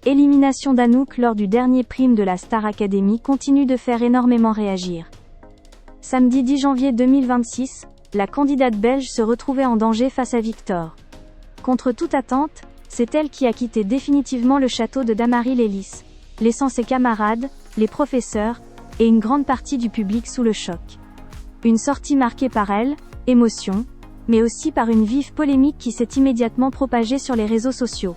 Élimination d'Anouk lors du dernier prime de la Star Academy continue de faire énormément réagir. Samedi 10 janvier 2026, la candidate belge se retrouvait en danger face à Victor. Contre toute attente, c'est elle qui a quitté définitivement le château de Damary-Lélis, laissant ses camarades, les professeurs, et une grande partie du public sous le choc. Une sortie marquée par elle, émotion, mais aussi par une vive polémique qui s'est immédiatement propagée sur les réseaux sociaux.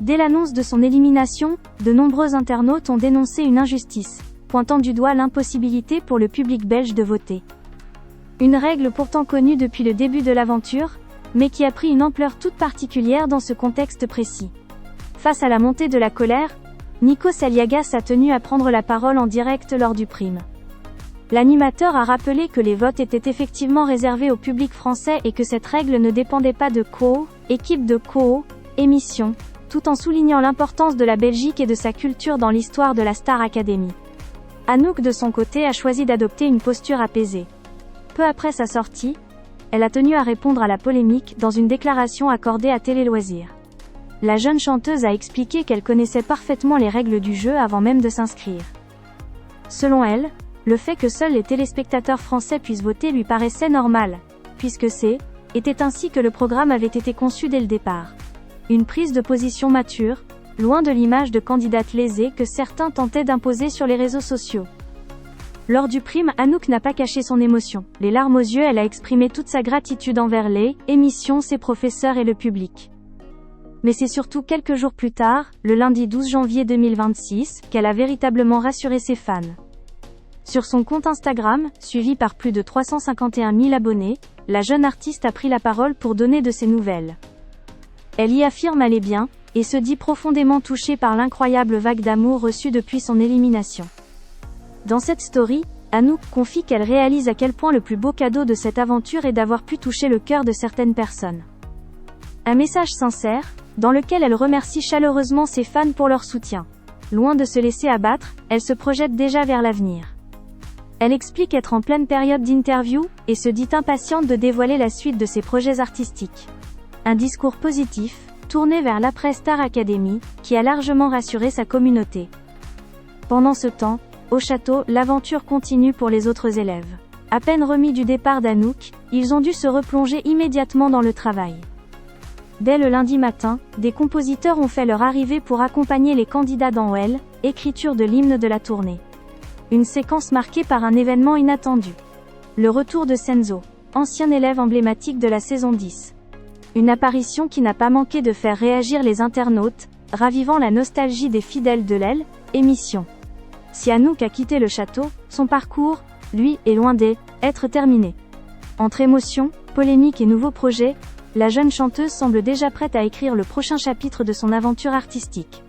Dès l'annonce de son élimination, de nombreux internautes ont dénoncé une injustice, pointant du doigt l'impossibilité pour le public belge de voter. Une règle pourtant connue depuis le début de l'aventure, mais qui a pris une ampleur toute particulière dans ce contexte précis. Face à la montée de la colère, Nikos Aliagas a tenu à prendre la parole en direct lors du prime. L'animateur a rappelé que les votes étaient effectivement réservés au public français et que cette règle ne dépendait pas de équipe de émission, tout en soulignant l'importance de la Belgique et de sa culture dans l'histoire de la Star Academy. Anouk de son côté a choisi d'adopter une posture apaisée. Peu après sa sortie, elle a tenu à répondre à la polémique dans une déclaration accordée à Télé Loisirs. La jeune chanteuse a expliqué qu'elle connaissait parfaitement les règles du jeu avant même de s'inscrire. Selon elle, le fait que seuls les téléspectateurs français puissent voter lui paraissait normal, puisque était ainsi que le programme avait été conçu dès le départ. Une prise de position mature, loin de l'image de candidate lésée que certains tentaient d'imposer sur les réseaux sociaux. Lors du prime, Anouk n'a pas caché son émotion. Les larmes aux yeux, elle a exprimé toute sa gratitude envers l'émission, ses professeurs et le public. Mais c'est surtout quelques jours plus tard, le lundi 12 janvier 2026, qu'elle a véritablement rassuré ses fans. Sur son compte Instagram, suivi par plus de 351 000 abonnés, la jeune artiste a pris la parole pour donner de ses nouvelles. Elle y affirme aller bien, et se dit profondément touchée par l'incroyable vague d'amour reçue depuis son élimination. Dans cette story, Anouk confie qu'elle réalise à quel point le plus beau cadeau de cette aventure est d'avoir pu toucher le cœur de certaines personnes. Un message sincère, dans lequel elle remercie chaleureusement ses fans pour leur soutien. Loin de se laisser abattre, elle se projette déjà vers l'avenir. Elle explique être en pleine période d'interview, et se dit impatiente de dévoiler la suite de ses projets artistiques. Un discours positif, tourné vers l'après-Star Academy, qui a largement rassuré sa communauté. Pendant ce temps, au château, l'aventure continue pour les autres élèves. À peine remis du départ d'Anouk, ils ont dû se replonger immédiatement dans le travail. Dès le lundi matin, des compositeurs ont fait leur arrivée pour accompagner les candidats dans écriture de l'hymne de la tournée. Une séquence marquée par un événement inattendu. Le retour de Senzo, ancien élève emblématique de la saison 10. Une apparition qui n'a pas manqué de faire réagir les internautes, ravivant la nostalgie des fidèles de l'émission. Si Anouk a quitté le château, son parcours, lui, est loin d'être terminé. Entre émotion, polémique et nouveaux projets, la jeune chanteuse semble déjà prête à écrire le prochain chapitre de son aventure artistique.